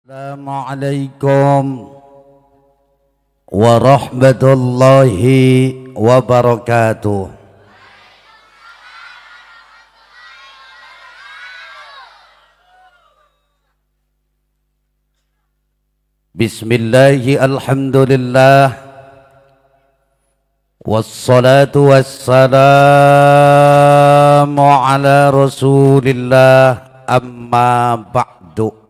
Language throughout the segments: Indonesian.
Assalamualaikum warahmatullahi wabarakatuh. Bismillahi alhamdulillah wassalatu wassalamu ala rasulillah amma ba'du.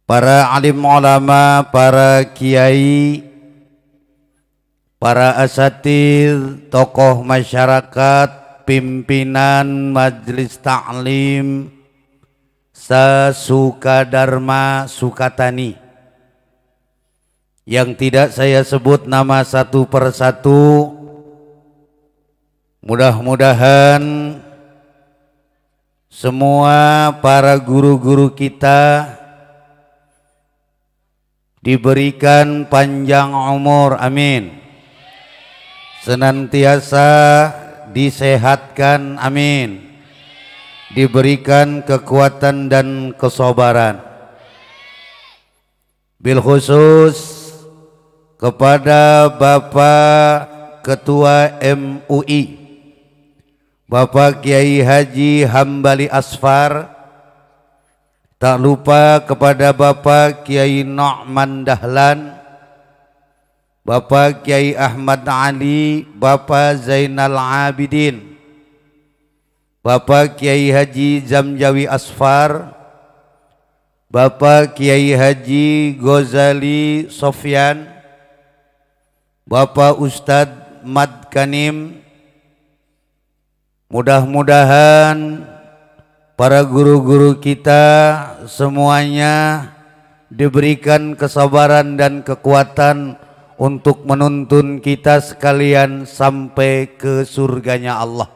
Para alim ulama, para kiai, para asatidz, tokoh masyarakat, pimpinan majelis ta'lim Sukadharma Sukatani yang tidak saya sebut nama satu persatu, mudah-mudahan semua para guru-guru kita diberikan panjang umur, amin. Senantiasa disehatkan, amin. Diberikan kekuatan dan kesabaran. Bil khusus kepada Bapak Ketua MUI, Bapak Kiai Haji Hambali Asfar. Tak lupa kepada Bapak Kiai Nu'man Dahlan, Bapak Kiai Ahmad Ali, Bapak Zainal Abidin, Bapak Kiai Haji Zamjawi Asfar, Bapak Kiai Haji Ghazali Sofyan, Bapak Ustadz Mad Kanim. Mudah-mudahan para guru-guru kita semuanya diberikan kesabaran dan kekuatan untuk menuntun kita sekalian sampai ke surganya Allah.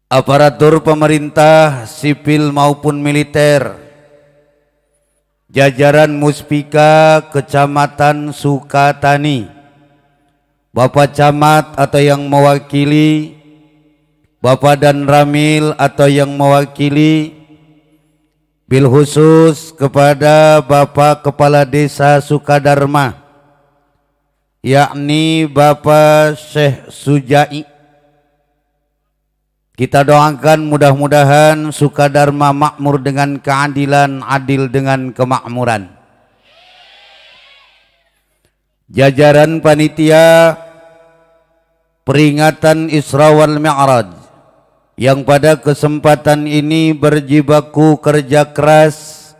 Aparatur pemerintah sipil maupun militer, jajaran Muspika Kecamatan Sukatani, Bapak Camat atau yang mewakili, Bapak dan Ramil atau yang mewakili, bil khusus kepada Bapak Kepala Desa Sukadharma, yakni Bapak Syekh Sujai. Kita doakan mudah-mudahan Sukadharma makmur dengan keadilan, adil dengan kemakmuran. Jajaran panitia peringatan Isra wal Mi'raj yang pada kesempatan ini berjibaku kerja keras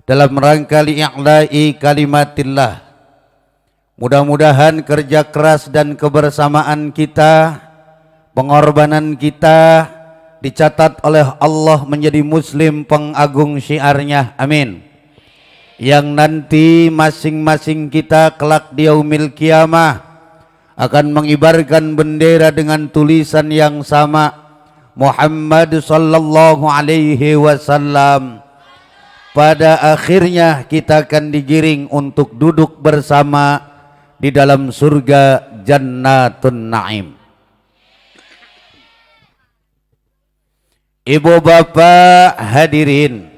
dalam rangka li'i'la'i kalimatillah. Mudah-mudahan kerja keras dan kebersamaan kita, pengorbanan kita dicatat oleh Allah menjadi muslim pengagung syiarnya, amin. Yang nanti masing-masing kita kelak di yaumil qiyamah akan mengibarkan bendera dengan tulisan yang sama, Muhammad sallallahu alaihi wasallam. Pada akhirnya kita akan digiring untuk duduk bersama di dalam surga Jannatun Naim. Ibu bapak hadirin,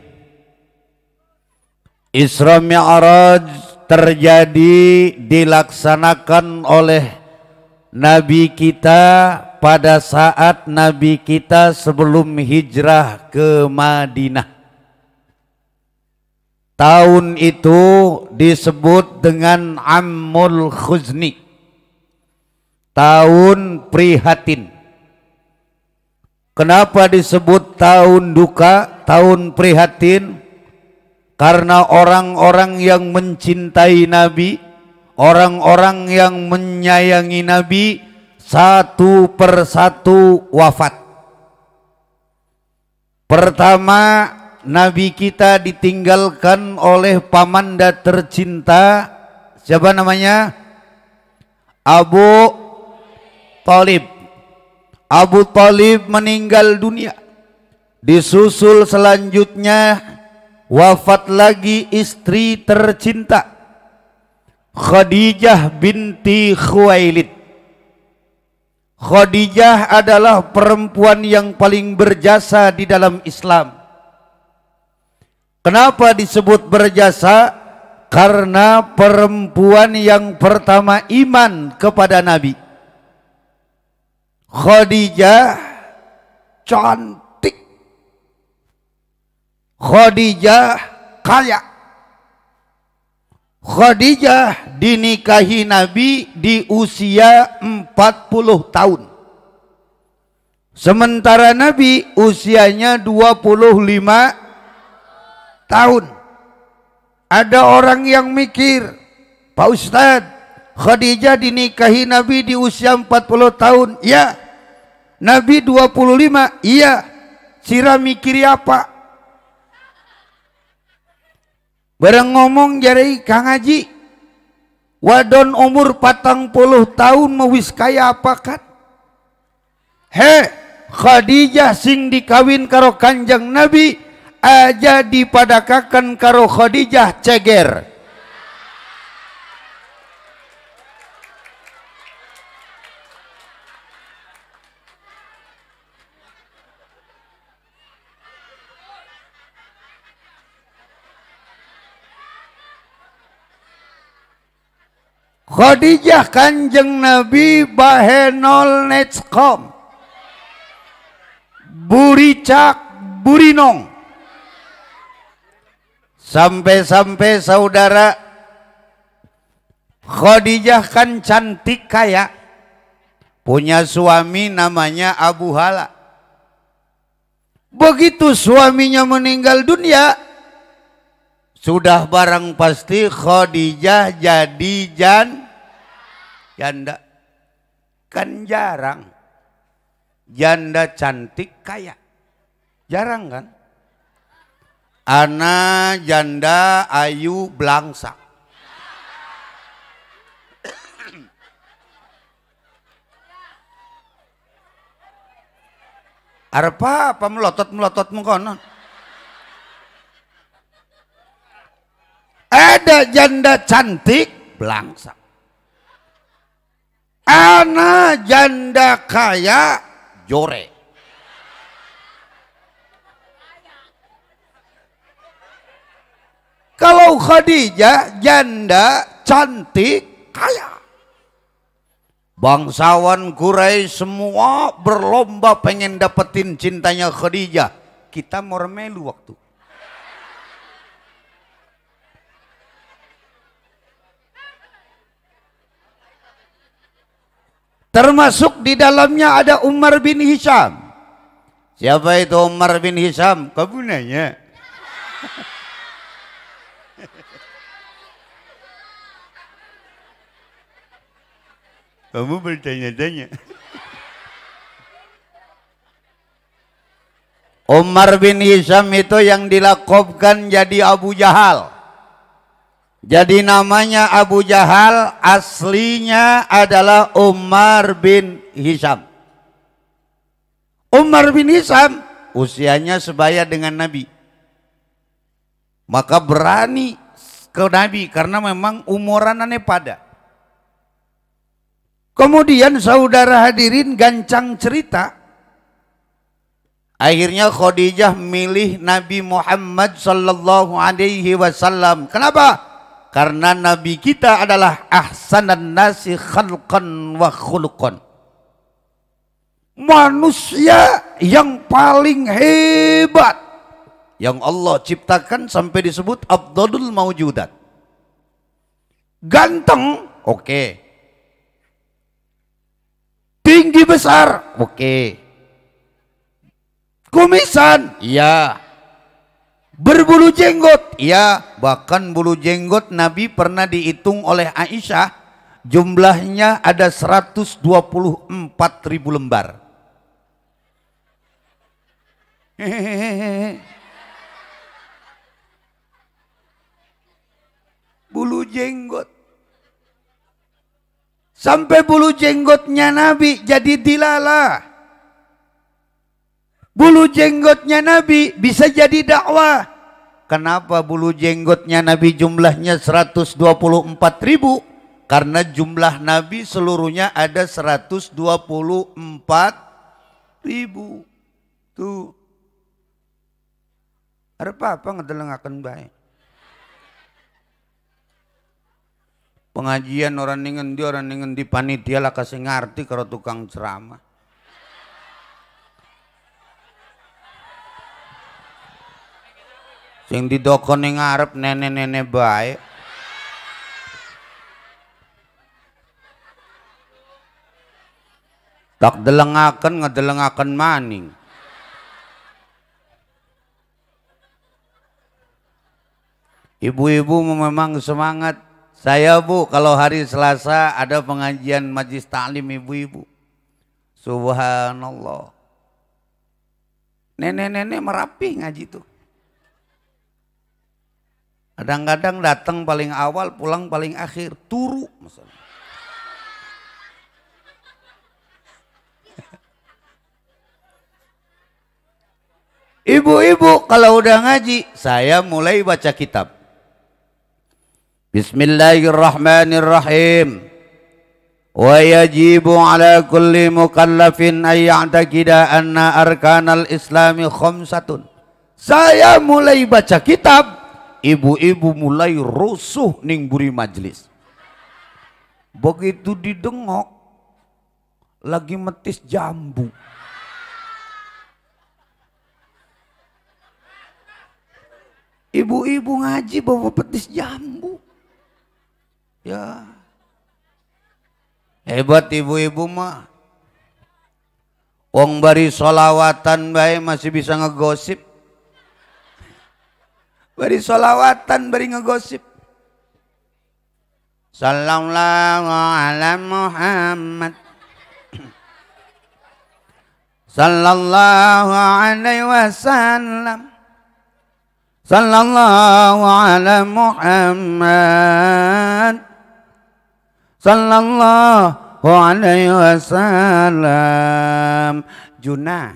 Isra Mi'raj terjadi dilaksanakan oleh Nabi kita pada saat Nabi kita sebelum hijrah ke Madinah. Tahun itu disebut dengan Ammul Khuzni, tahun prihatin. Kenapa disebut tahun duka, tahun prihatin? Karena orang-orang yang mencintai Nabi, orang-orang yang menyayangi Nabi, satu persatu wafat. Pertama, Nabi kita ditinggalkan oleh pamanda tercinta. Siapa namanya? Abu Thalib. Abu Thalib meninggal dunia. Disusul selanjutnya wafat lagi istri tercinta Khadijah binti Khuwailid. Khadijah adalah perempuan yang paling berjasa di dalam Islam. Kenapa disebut berjasa? Karena perempuan yang pertama iman kepada Nabi. Khadijah cantik, Khadijah kaya, Khadijah dinikahi Nabi di usia 40 tahun. Sementara Nabi usianya 25 tahun. Ada orang yang mikir, Pak Ustadz, Khadijah dinikahi Nabi di usia 40 tahun. Ya. Nabi 25. Iya. Sira mikiri apa? Bareng ngomong jari Kang Haji, wadon umur 40 tahun mewis kaya apa kan? Khadijah sing dikawin karo Kanjeng Nabi aja dipadakakan karo Khadijah ceger. Khadijah Kanjeng Nabi bahenol netskom buricak burinong. Sampai-sampai saudara, Khadijah kan cantik kaya, punya suami namanya Abu Hala. Begitu suaminya meninggal dunia, sudah barang pasti Khadijah jadi janda. Kan jarang janda cantik kaya, jarang kan? Ana janda ayu belangsa. Arpa apa melotot mengkonon. Ada janda cantik belangsa. Ana janda kaya jore. Kalau Khadijah janda cantik kaya. Bangsawan Quraisy semua berlomba pengen dapetin cintanya Khadijah. Kita mau remelu waktu. Termasuk di dalamnya ada Umar bin Hisham. Siapa itu Umar bin Hisham? Kamu nanya. Kamu bertanya-tanya. Umar bin Hisham itu yang dilakobkan jadi Abu Jahal. Jadi namanya Abu Jahal, aslinya adalah Umar bin Hisham. Umar bin Hisham usianya sebaya dengan Nabi. Maka berani ke Nabi karena memang umuranannya pada. Kemudian saudara hadirin gancang cerita. Akhirnya Khadijah milih Nabi Muhammad sallallahu alaihi wasallam. Kenapa? Karena Nabi kita adalah ahsanan nasi khalqan wa khuluqan. Manusia yang paling hebat yang Allah ciptakan sampai disebut afdalul maujudat. Ganteng, oke. Tinggi besar, oke. Kumisan, iya. Berbulu jenggot, iya. Bahkan bulu jenggot Nabi pernah dihitung oleh Aisyah, jumlahnya ada 124.000 lembar. Bulu jenggot. Sampai bulu jenggotnya Nabi jadi dilalah. Bulu jenggotnya Nabi bisa jadi dakwah. Kenapa bulu jenggotnya Nabi jumlahnya 124.000? Karena jumlah nabi seluruhnya ada 124.000. Tuh. Ada apa ngedelengaken bae. Pengajian orang ningen di panitia lah kasih ngarti kalau tukang ceramah. Sing didokon ning ngarep nenek-nenek bae. Tak ngedelengaken maning. Ibu-ibu memang semangat. Saya Bu, kalau hari Selasa ada pengajian majlis taklim ibu-ibu. Subhanallah. Nenek-nenek merapi ngaji tuh. Kadang-kadang datang paling awal, pulang paling akhir. Turu masalah. Ibu-ibu kalau udah ngaji, saya mulai baca kitab. Bismillahirrahmanirrahim. Wa yajibu ala kulli mukallafin ay ya'taqida anna arkanal islami khamsatun. Saya mulai baca kitab, ibu-ibu mulai rusuh ning buri majlis. Begitu didengok lagi metis jambu. Ibu-ibu ngaji bawa petis jambu. Ya. Hebat ibu-ibu mah. Wong bari sholawatan bae masih bisa ngegosip. Bari sholawatan bari ngegosip. Sallallahu ala Muhammad. Sallallahu alaihi wasallam. Sallallahu ala Muhammad. Sallallahu alaihi wasallam. Junah.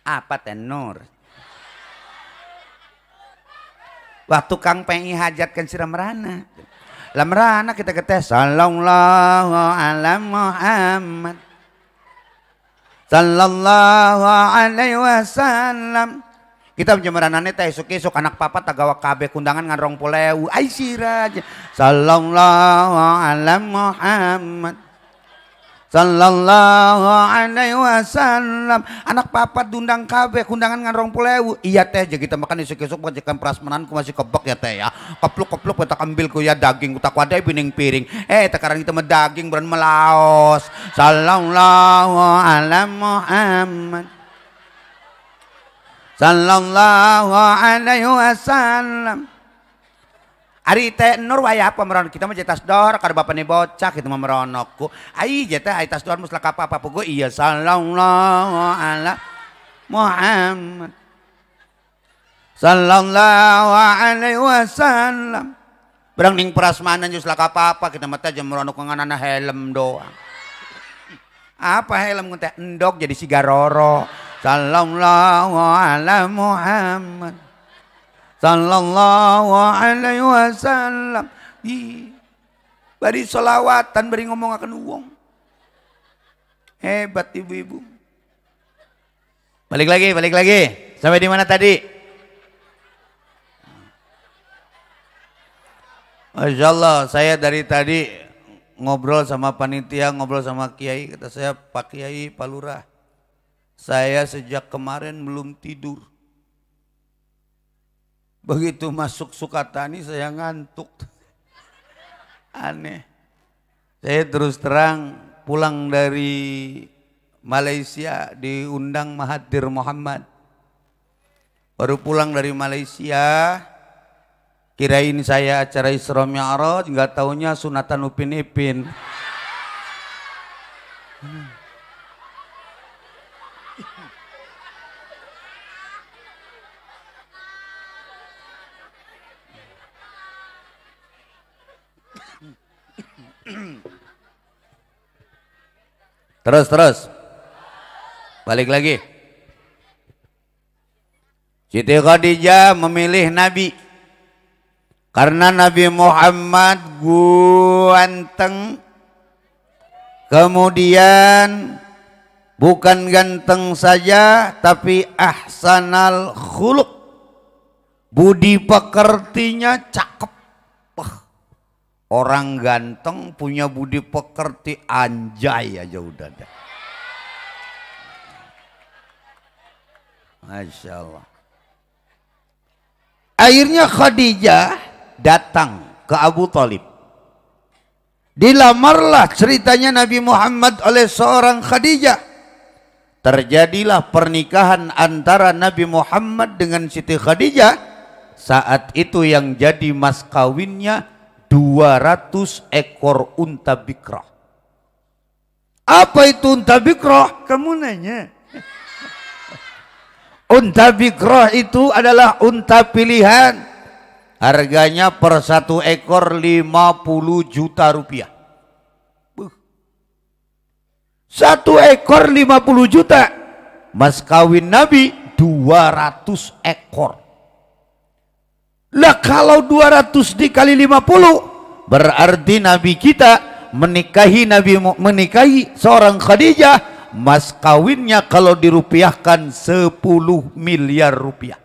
Apa tenor? Waktu Kang pengi hajatkan si Lamrana. Lamrana kita ketes. Sallallahu ala Muhammad. Sallallahu alaihi wasallam. Kita penjemeranane teh esuk-esuk anak papa tagawa kabeh kundangan ngan 20.000. Ai siraj. Sallallahu ala Muhammad. Sallallahu alaihi wasallam. Anak papa dundang kabeh kundangan ngan 20.000. Iya teh jeung kita makan esuk-esuk pajekan prasmananku masih kebek ya teh ya. Kepluk-kepluk kita ambil ku ya daging tak wadai pining piring. Tekaran kita mah daging beran melaos. Sallallahu ala Muhammad. Sallallahu alaihi wasallam. Ari teh nur waya apa meron kita mah jetas dor kada bapane bocah kitu mah meronokku. Ai jeta ai tas dor musla ka apa pugo iya sallallahu ala Muhammad. Sallallahu alaihi wasallam. Berang ning prasmanan jus laka apa kita mah teh jeung meronok nganana helm doang. Apa helm teh endog jadi si garoro. Sallallahu ala Muhammad. Sallallahu alaihi wasallam. Bari solawatan, bari ngomong akan uang. Hebat ibu-ibu. Balik lagi. Sampai di mana tadi? Masya Allah, saya dari tadi ngobrol sama panitia, ngobrol sama kiai. Kata saya, Pak Kiai, Pak Lurah. Saya sejak kemarin belum tidur. Begitu masuk Sukatani saya ngantuk. Aneh. Saya terus terang pulang dari Malaysia diundang Mahathir Muhammad. Baru pulang dari Malaysia, kirain saya acara Isra Mi'raj, nggak taunya sunatan Upin Ipin. Terus balik lagi. Siti Khadijah memilih Nabi Karena Nabi Muhammad ganteng, kemudian bukan ganteng saja tapi ahsanal khuluq, budi pekertinya cakep. Orang ganteng punya budi pekerti anjay aja udah dah. Masya Allah. Akhirnya Khadijah datang ke Abu Thalib. Dilamarlah ceritanya Nabi Muhammad oleh seorang Khadijah. Terjadilah pernikahan antara Nabi Muhammad dengan Siti Khadijah. Saat itu yang jadi mas kawinnya 200 ekor unta bikrah. Apa itu unta bikrah? Kamu nanya. Unta bikrah itu adalah unta pilihan. Harganya per satu ekor 50 juta rupiah. Satu ekor 50 juta. Mas kawin Nabi 200 ekor. Lah kalau 200 dikali 50 berarti Nabi kita menikahi seorang Khadijah, mas kawinnya kalau dirupiahkan 10 miliar rupiah.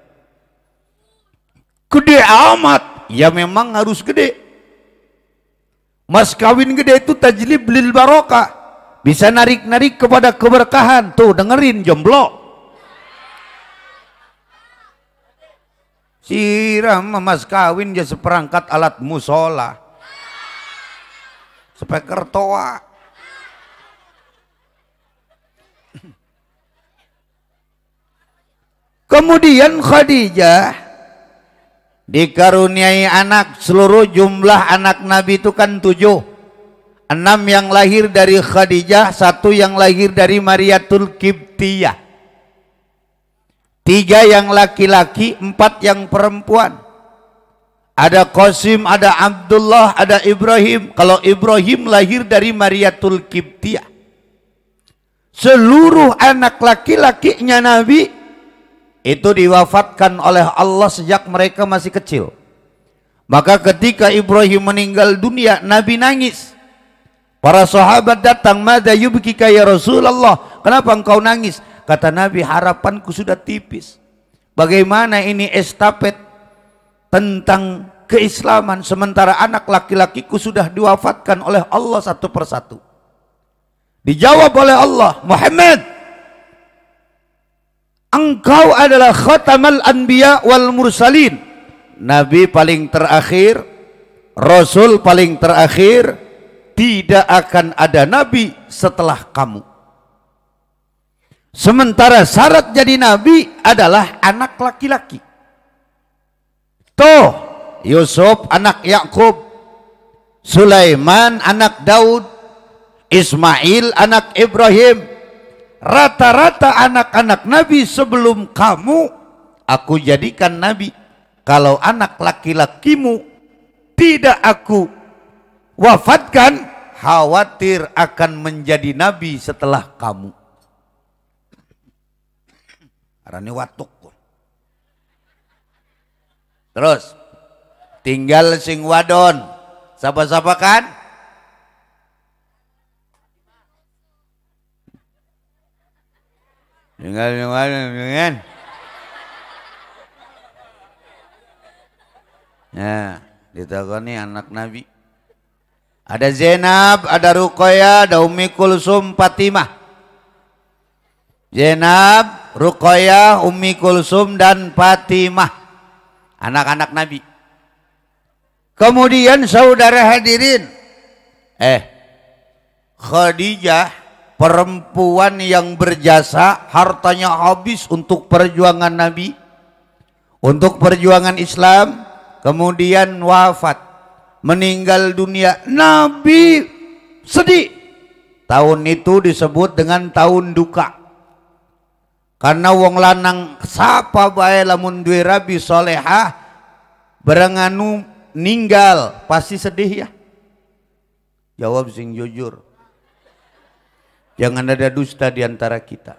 Gede amat. Ya memang harus gede. Mas kawin gede itu tajlib lil barokah. Bisa narik-narik kepada keberkahan. Tuh dengerin jomblo. Siram mas kawin dia seperangkat alat musola. Speaker toa. Kemudian Khadijah dikaruniai anak. Seluruh jumlah anak Nabi itu kan 7. 6 yang lahir dari Khadijah, 1 yang lahir dari Mariatul Qibtiyah. 3 yang laki-laki, 4 yang perempuan. Ada Qasim, ada Abdullah, ada Ibrahim. Kalau Ibrahim lahir dari Mariatul Qibtiyah. Seluruh anak laki-lakinya Nabi itu diwafatkan oleh Allah sejak mereka masih kecil. Maka ketika Ibrahim meninggal dunia, Nabi nangis. Para sahabat datang, "Madza yubkika ya Rasulullah? Kenapa engkau nangis?" Kata Nabi, "Harapanku sudah tipis. Bagaimana ini estafet tentang keislaman sementara anak laki-lakiku sudah diwafatkan oleh Allah satu persatu." Dijawab oleh Allah, "Muhammad, engkau adalah khatamal anbiya wal mursalin." Nabi paling terakhir, Rasul paling terakhir. Tidak akan ada nabi setelah kamu. Sementara syarat jadi nabi adalah anak laki-laki. Tuh, Yusuf anak Yakub, Sulaiman anak Daud, Ismail anak Ibrahim. Rata-rata anak-anak nabi sebelum kamu aku jadikan nabi. Kalau anak laki-lakimu tidak aku wafatkan, khawatir akan menjadi nabi setelah kamu. Arane watuk. Terus tinggal sing wadon. Sapa-sapa kan? Tinggal sing wadon kan? Nah, ditakoni anak nabi. Ada Zainab, ada Ruqayyah, ada Ummi Kulsum, Fatimah. Zainab, Ruqayyah, Ummi Kulsum dan Fatimah. Anak-anak Nabi. Kemudian saudara hadirin, Khadijah perempuan yang berjasa, hartanya habis untuk perjuangan Nabi, untuk perjuangan Islam, kemudian wafat. Meninggal dunia. Nabi sedih. Tahun itu disebut dengan tahun duka. Karena wong lanang sapa bae lamun duwe rabi solehah berenganu ninggal pasti sedih ya. Jawab sing jujur. Jangan ada dusta di antara kita.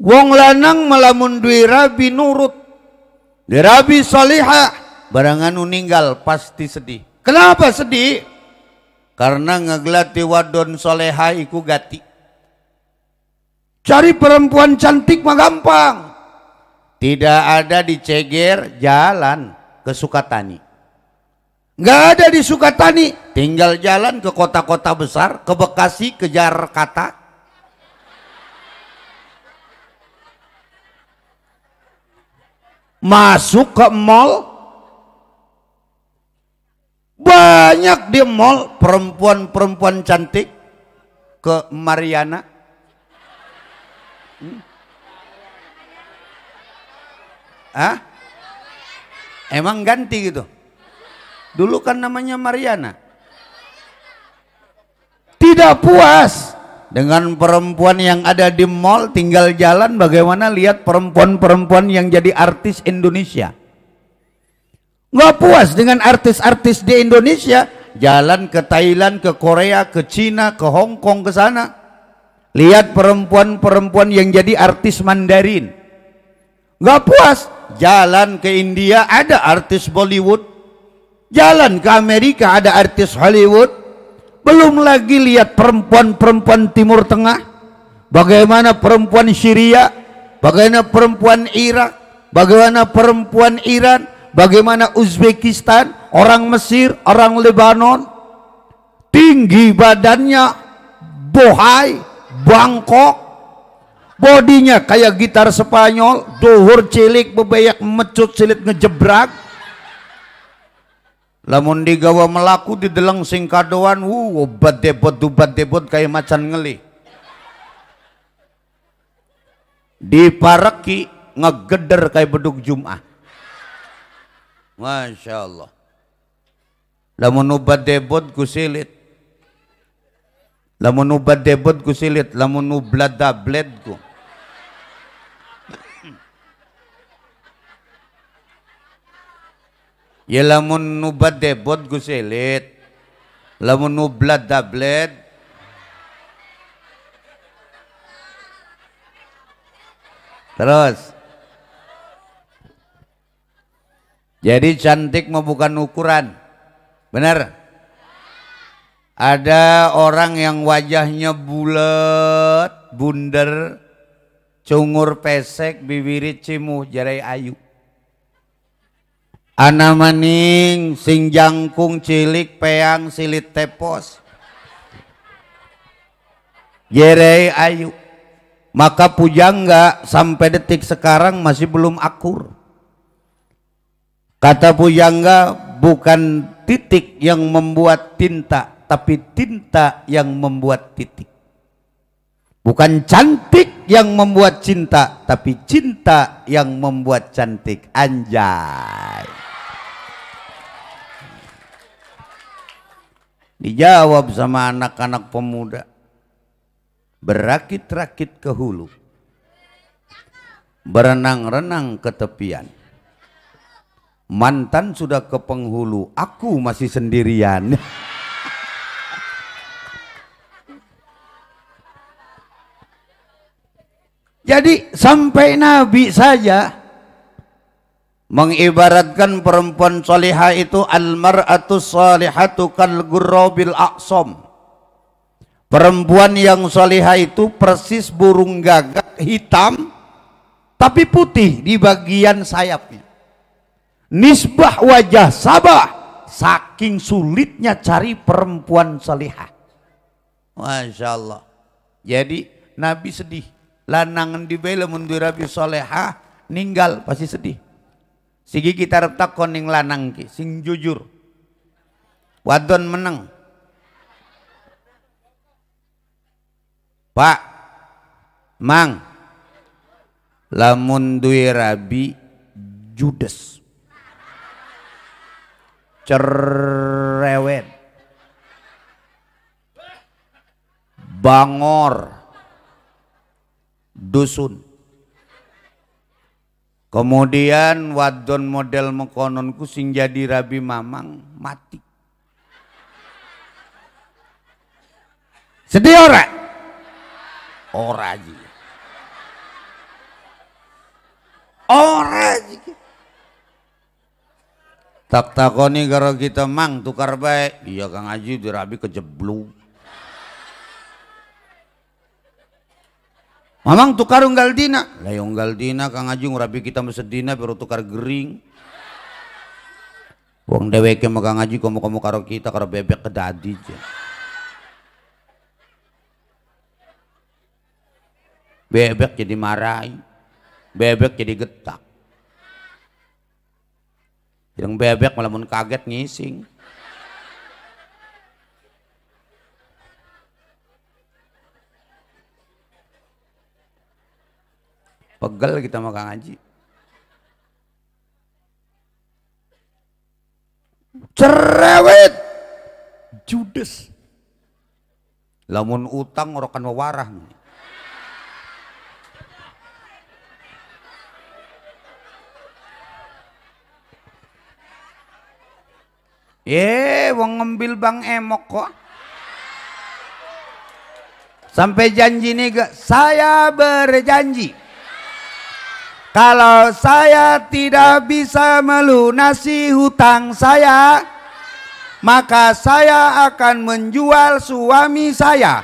Wong lanang melamun duwe rabi nurut, rabi salihah, barangan ninggal pasti sedih. Kenapa sedih? Karena ngegelati wadon soleha iku gati. Cari perempuan cantik mah gampang. Tidak ada di Ceger jalan ke Sukatani. Nggak ada di Sukatani, tinggal jalan ke kota-kota besar, ke Bekasi, ke Jakarta. Masuk ke mall, banyak di mall perempuan-perempuan cantik. Ke Mariana, emang ganti gitu? Dulu kan namanya Mariana. Tidak puas dengan perempuan yang ada di mall, tinggal jalan, bagaimana lihat perempuan-perempuan yang jadi artis Indonesia. Nggak puas dengan artis-artis di Indonesia, jalan ke Thailand, ke Korea, ke Cina, ke Hong Kong, ke sana. Lihat perempuan-perempuan yang jadi artis Mandarin. Nggak puas, jalan ke India, ada artis Bollywood. Jalan ke Amerika, ada artis Hollywood. Belum lagi lihat perempuan-perempuan Timur Tengah, bagaimana perempuan Syria, bagaimana perempuan Irak, bagaimana perempuan Iran, bagaimana Uzbekistan, orang Mesir, orang Lebanon. Tinggi badannya, bohai, bangkok, bodinya kayak gitar Spanyol, duhur cilik, bebeyak mecut, silit ngejebrak. Lamun digawa melaku di deleng sing kadoan, obat debot kayak macan ngeli. Dipareki ngegeder kayak beduk Jum'ah. Masya Allah. Lamun obat debot ku silit. Lamun obat debot ku silit, lamun ublada bled ku. Ya lamun nubat debot gue selit, lamun nublad dabled, terus. Jadi cantik mah bukan ukuran, benar? Ada orang yang wajahnya bulat, bundar, cungur pesek, bibiri cimuh, jarai ayu. Ana maning sing jangkung cilik peang silit tepos jerei ayu, maka pujangga sampai detik sekarang masih belum akur. Kata pujangga, bukan titik yang membuat tinta, tapi tinta yang membuat titik. Bukan cantik yang membuat cinta, tapi cinta yang membuat cantik. Anjay. Dijawab sama anak-anak pemuda, berakit-rakit ke hulu, berenang-renang ke tepian. Mantan sudah ke penghulu, aku masih sendirian. Jadi sampai Nabi saja mengibaratkan perempuan salihah itu al-mar'atu salihatu kal gurrabil aqsam. Perempuan yang salihah itu persis burung gagak hitam tapi putih di bagian sayapnya. Nisbah wajah Sabah, saking sulitnya cari perempuan salihah. Masya Allah. Jadi Nabi sedih, lanangan di bela mundur Nabi salihah ninggal pasti sedih. Sigi kita retak koning lanang ki sing jujur, wadon meneng. Pak, Mang, lamun duwe rabi judes, cerewet, bangor, dusun. Kemudian wadon model mekononku sing jadi rabi mamang mati. Sedih ora? Ora aja. Tak takoni karo kita mang tukar baik. Iya Kang Haji dirabi kejebluk. Mamang tukar unggal dina. Lah unggal dina Kang Haji ngurabi kita mesedina baru tukar gering. Wong dheweke mah Kang Haji komo-komo karo kita karo bebek kedadi aja. Bebek jadi marahi. Bebek jadi getak. Yang bebek malah mun kaget ngising. Pegel kita mah Kang Haji. Cerewet. Judes. Lamun utang orokan wawarah. Wong ngambil Bang Emok kok. Sampai janji nih gak, saya berjanji kalau saya tidak bisa melunasi hutang saya, maka saya akan menjual suami saya.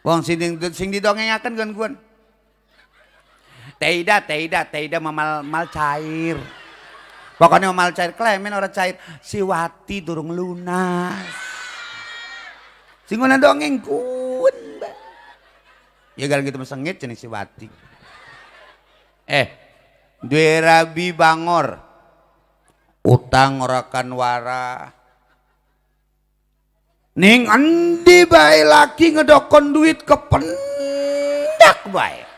Wong sing didongengaken kan kuan. Teida mal cair. Pokoknya mal cair klemen ora cair. Si Wati durung lunas. Sing ngona dongeng kun. Ya gara gitu mesengit cenah si Wati. Duwe Rabi Bangor. Utang ora kan wara. Ning endi bae laki ngedokon duit kependak bae.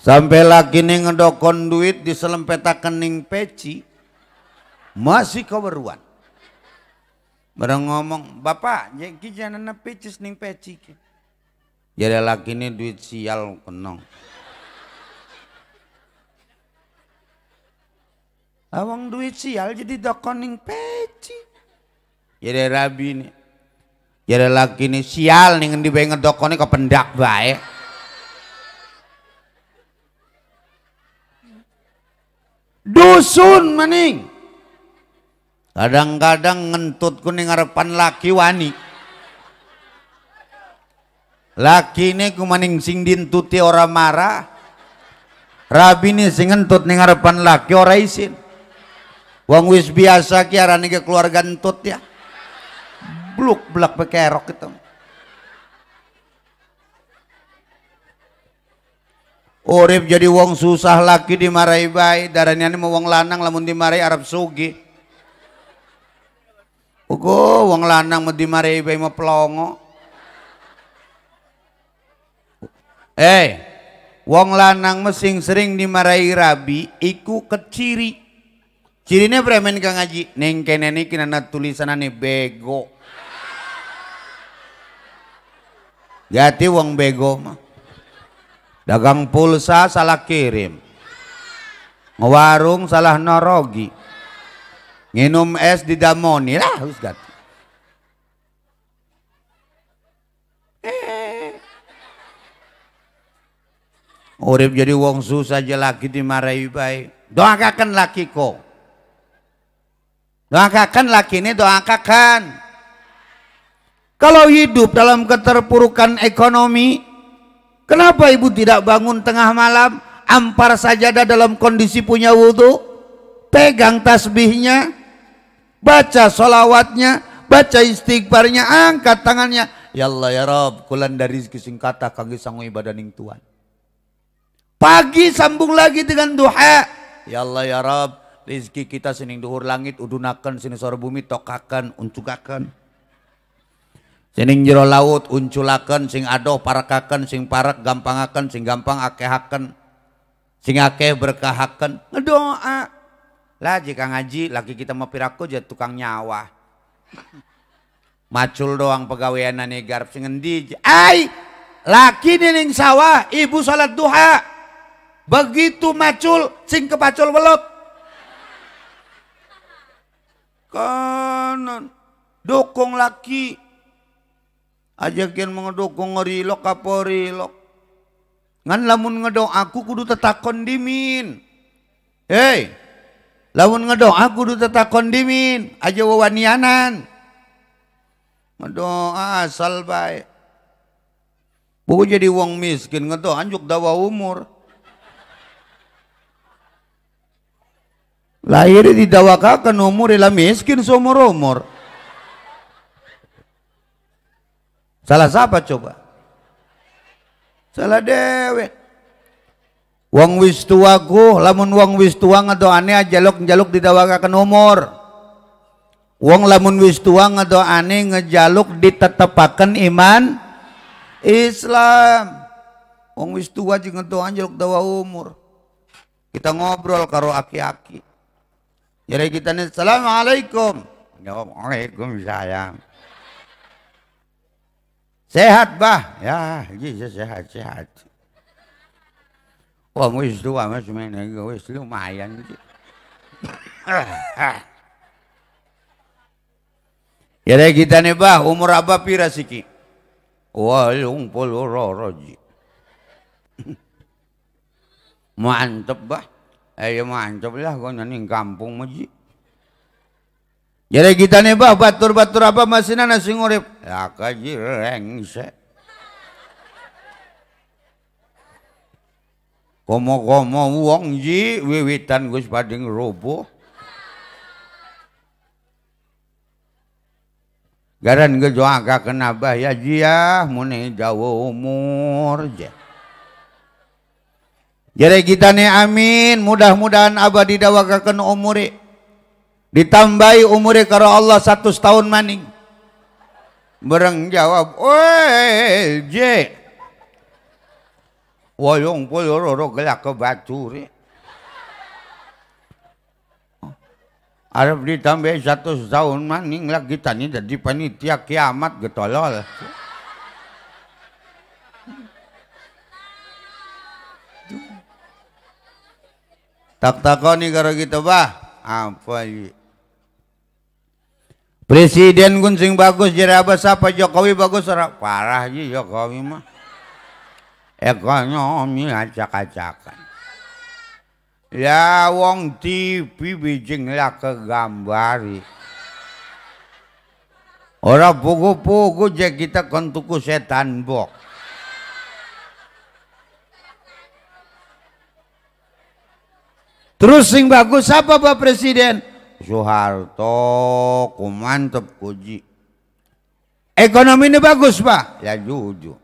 Sampai lagi nih ngedokon duit diselempetakan ning peci masih kaweruan. Barang ngomong, "Bapak, jadi jangan pecis ning peci." Jadi lagi nih duit sial kenong. Awang duit sial jadi dokon ning peci. Jadi rabi nih. Jadi lagi nih sial nih ngendi bae ngedokone kependak bae. Dusun maning. Kadang-kadang ngentut kuning ngarepan laki wani. Laki ini kumaning sing dintuti ora marah. Rabi ini sing ngentut ning ngarepan laki ora isin. Wong wis biasa ki arane ke keluarga entut ya. Bluk blak bekerok gitu. Urip jadi wong susah laki dimarahi bae, daraniane mau wong lanang lamun dimarahi Arab sugi. Ugo wong lanang mau dimarahi bae mah pelongo. Wong lanang mesing sering dimarahi rabi iku keciri. Cirine premen Kang Haji, ning kene niki nana tulisanane bego. Gati wong bego mah. Dagang pulsa salah kirim, ngewarung salah norogi, nginum es di damoni lah harus ganti. Urip jadi wong susah aja laki dimarahi baik. Doakan laki kok, doakan laki ini doakan. Kalau hidup dalam keterpurukan ekonomi, kenapa ibu tidak bangun tengah malam, ampar sajadah dalam kondisi punya wudhu, pegang tasbihnya, baca sholawatnya, baca istighfarnya, angkat tangannya, ya Allah ya Rob, kulan dari rezeki sing kata kangge sangu ibadah ning Tuhan. Pagi sambung lagi dengan duha, ya Allah ya Rob, rezeki kita sining duhur langit udunaken, sining sore bumi tokaken, uncukaken. Sining jero laut unculaken, sing adoh parakaken, sing parak gampangaken, sing gampang akehaken, sing akeh berkahaken. Ngedoa lah jika ngaji laki kita mau piraku jadi tukang nyawa. Macul doang pegawaian garap sing endi. Laki ning sawah ibu salat duha. Begitu macul sing kepacul welot kanan Dokong laki. Ajakin mengedokong ngerilok kaporilok. Ngan lamun ngedoa aku kudu tetakon dimin. Hei, lamun ngedoa kudu tetakon dimin. Aja wawanianan. Ngedoa asal baik. Buku jadi wong miskin ngedoa anjuk dawa umur. Lahir didawakakan umur ila miskin seumur-umur. Salah siapa coba? Salah dewe. Wong wis tuaku, lamun wong wis tua ngedoane jaluk didawakakan umur. Wong lamun wis tua ngedoane ngejaluk ditetepaken iman Islam. Wong wis tua jeung ngedoa jaluk dawa umur. Kita ngobrol karo aki-aki. Jadi kita nih, assalamualaikum. Waalaikumsalam. Sehat bah? Ya, iya sehat. Wah, wis tua mas mana wis lumayan. Jadi kita nih bah, umur apa pira siki? 80 roji. Mantep bah. Ayo mantap lah kau nyaning kampung maji. Jadi kita nih bah batur-batur apa masih nasi ngurip. Ya kaji rengse. Komo-komo wong ji wiwitan gus pading roboh. Garan gejoaka kena bah ya jia muni jauh umur je. Jadi kita nih amin, mudah-mudahan abah didawakakan umuri. Ditambahi umuri karo Allah 100 tahun maning. Bereng jawab, "Oi, je. Woyong poloro gelak ke baturi." Arab ditambahi 100 tahun maning lagi tani jadi panitia kiamat getolol. Tak takoni karo kita bah apa ini? Presiden kuncing bagus jadi apa siapa Jokowi bagus ora parah ji Jokowi mah ekonomi acak-acakan ya wong TV bijing lah kegambari ora pugu-pugu je kita kon tuku setan bok. Terus sing bagus apa Pak Presiden? Soeharto, kumantep kuji. Ekonomi ini bagus Pak? Ya jujur.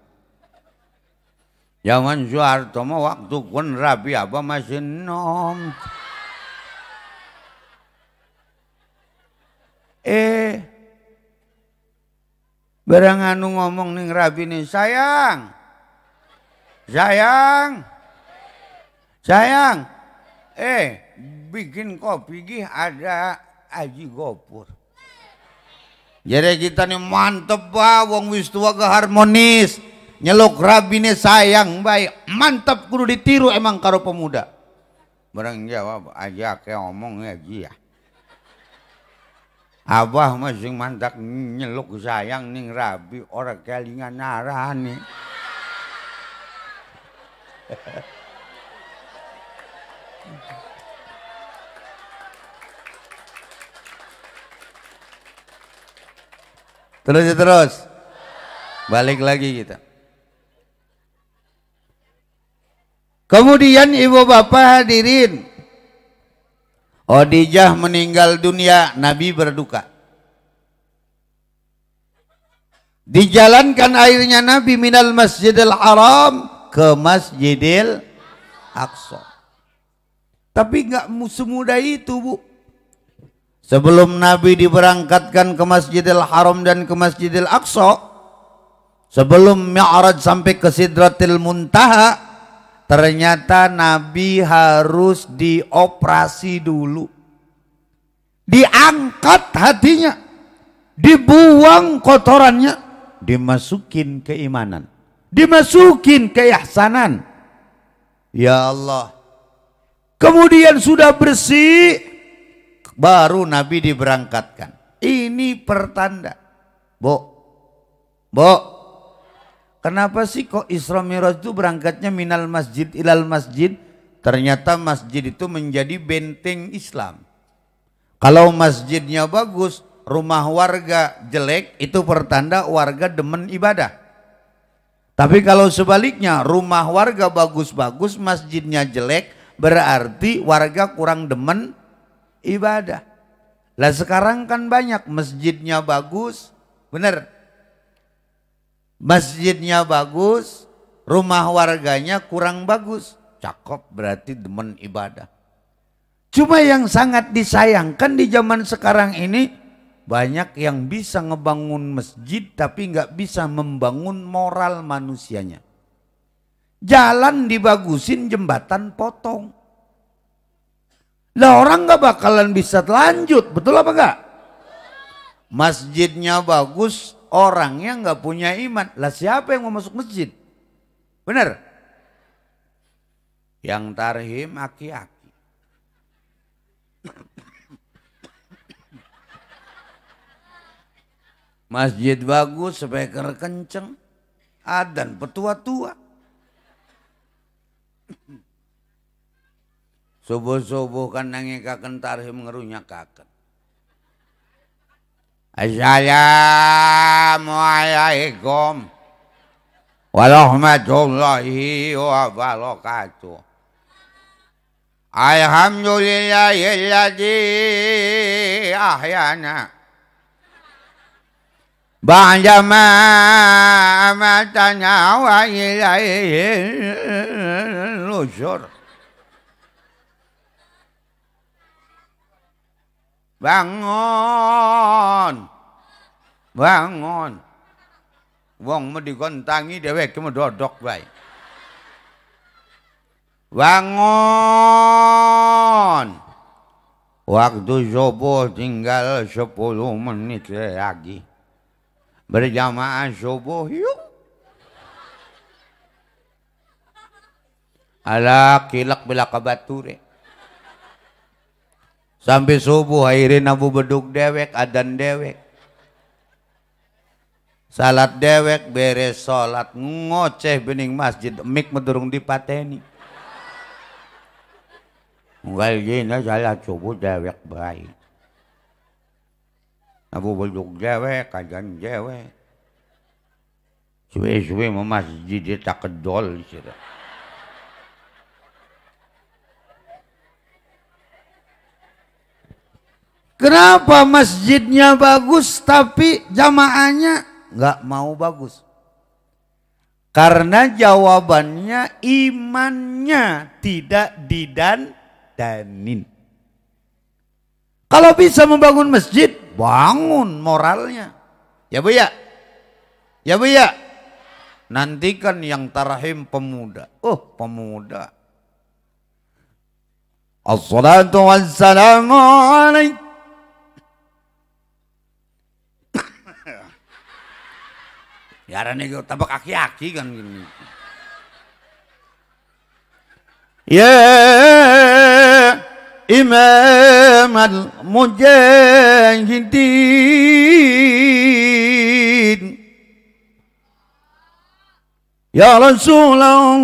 Zaman Soeharto mah waktu kun rapi apa masih nom. Barang anu ngomong ning rapi nih sayang. Bikin kopi gih ada Aji Gopur. Jadi kita nih mantep bah wong wis tua ke harmonis. Nyeluk rabine sayang baik. Mantep kudu ditiru emang karo pemuda. Barang jawab aja kayak ngomong Aji ya. Abah masing mantak nyeluk sayang ning rabi orang kelingan narani. Terus balik lagi kita. Kemudian ibu bapak hadirin, Khadijah meninggal dunia, Nabi berduka. Dijalankan akhirnya Nabi minal Masjidil Haram ke Masjidil Aqsa. Tapi nggak semudah itu Bu. Sebelum Nabi diberangkatkan ke Masjidil Haram dan ke Masjidil Aqsa, sebelum Mi'raj sampai ke Sidratil Muntaha, ternyata Nabi harus dioperasi dulu. Diangkat hatinya, dibuang kotorannya, dimasukin keimanan, dimasukin keihsanan. Ya Allah. Kemudian sudah bersih, baru Nabi diberangkatkan. Ini pertanda. Kenapa sih kok Isra Mi'raj itu berangkatnya minal masjid ilal masjid? Ternyata masjid itu menjadi benteng Islam. Kalau masjidnya bagus, rumah warga jelek, itu pertanda warga demen ibadah. Tapi kalau sebaliknya, rumah warga bagus-bagus, masjidnya jelek, berarti warga kurang demen ibadah. Lah sekarang kan banyak masjidnya bagus, bener. Masjidnya bagus, rumah warganya kurang bagus. Cakep, berarti demen ibadah. Cuma yang sangat disayangkan di zaman sekarang ini, banyak yang bisa ngebangun masjid tapi nggak bisa membangun moral manusianya. Jalan dibagusin, jembatan potong. Lah orang nggak bakalan bisa lanjut, betul apa enggak? Masjidnya bagus, orangnya nggak punya iman. Lah siapa yang mau masuk masjid? Bener? Yang tarhim aki-aki. Masjid bagus, speaker kenceng, adzan petua-tua. Subuh-subuh kan nangikaken tarhim ngerunyakaken. Assalamualaikum warahmatullahi wabarakatuh. Alhamdulillahilladzi ahyana ba'da ma amatana wa ilaihil nusyur. Bangun, bangun. Wong mau digontangi dheweke mau dodok bae. Bangun. Waktu subuh tinggal 10 menit lagi. Berjamaah subuh yuk. Ala kilak bila kabature. Sampai subuh akhirin abu beduk dewek, adan dewek. Salat dewek, beres salat ngoceh bening masjid, mik medurung dipateni. Unggal gina salat subuh dewek baik. Abu beduk dewek, adan dewek. Suwe-suwe mau masjid dia tak kedol sira. Kenapa masjidnya bagus tapi jamaahnya nggak mau bagus? Karena jawabannya imannya tidak didandanin. Kalau bisa membangun masjid, bangun moralnya. Ya Bu ya? Ya Bu ya? Nantikan yang tarhim pemuda. Oh pemuda. Assalatu wassalamu alaikum. Ya arane tabak aki-aki kan gini. Ya Imam al-Mujahidin, ya Rasulullah.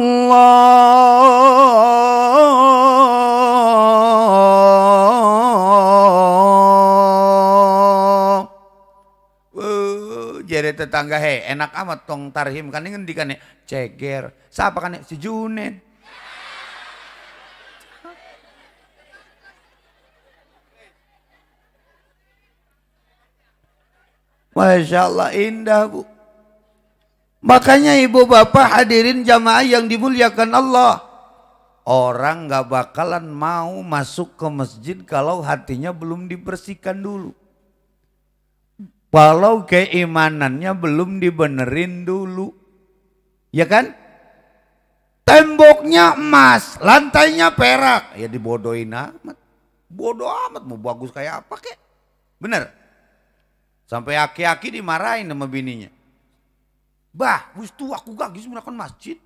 Jere tetangga he enak amat tong tarhim kan ngendikan ceger. Siapa kan si Junet. Masya Allah indah Bu. Makanya ibu bapak hadirin jamaah yang dimuliakan Allah. Orang gak bakalan mau masuk ke masjid kalau hatinya belum dibersihkan dulu. Kalau keimanannya belum dibenerin dulu. Ya kan? Temboknya emas, lantainya perak. Ya dibodohin amat. Bodoh amat mau bagus kayak apa kek. Bener? Sampai aki-aki dimarahin sama bininya. Bah, wis tu aku gak gis menggunakan masjid.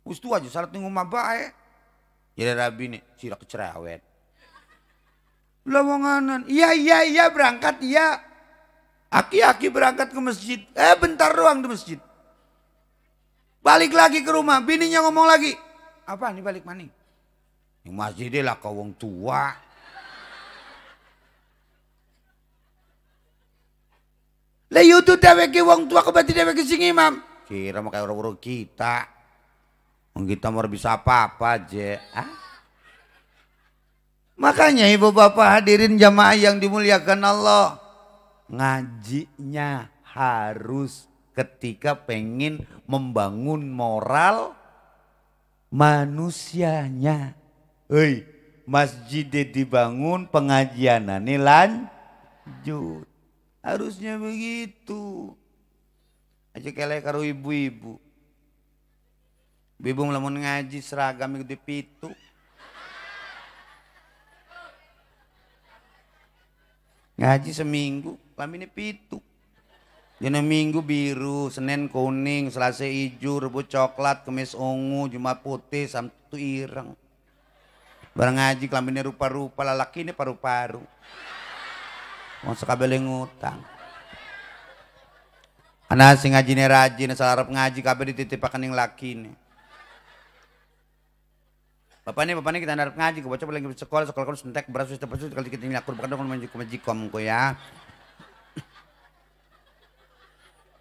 Wis tu aja salat ning omah bae. Ya rabi nih, sira kecerewet. Lowonganan. Iya berangkat iya. Aki-aki berangkat ke masjid. Bentar doang di masjid. Balik lagi ke rumah. Bininya ngomong lagi. Apa nih balik maning? Yang masjidnya lah kau wong tua. Lah itu dheweke wong tua kebati dheweke sing imam. Kira mah kayak orang-orang kita. Wong kita mau bisa apa-apa aja. Makanya ibu bapak hadirin jamaah yang dimuliakan Allah. Ngajinya harus ketika pengen membangun moral manusianya. Hei, masjid dibangun, pengajianane lanjut. Harusnya begitu. Aja kelek karo ibu-ibu. Ibu lamun ngaji seragam iku dipitu. Ngaji seminggu, lamine pitu. Dina Minggu biru, Senin kuning, Selasa hijau, Rebo coklat, Kamis ungu, Jumat putih, Sabtu ireng. Barang ngaji kelaminnya rupa-rupa, lalaki ini paru-paru. Mau sekabele ngutang. Anak sing ngajine rajin, asal arep ngaji kabeh dititipaken ning lakine. Bapak ini kita harap ngaji, gue baca lagi sekolah kan sentek beras wis tepat kalau kita nyakur bukan dong majikom ko ya.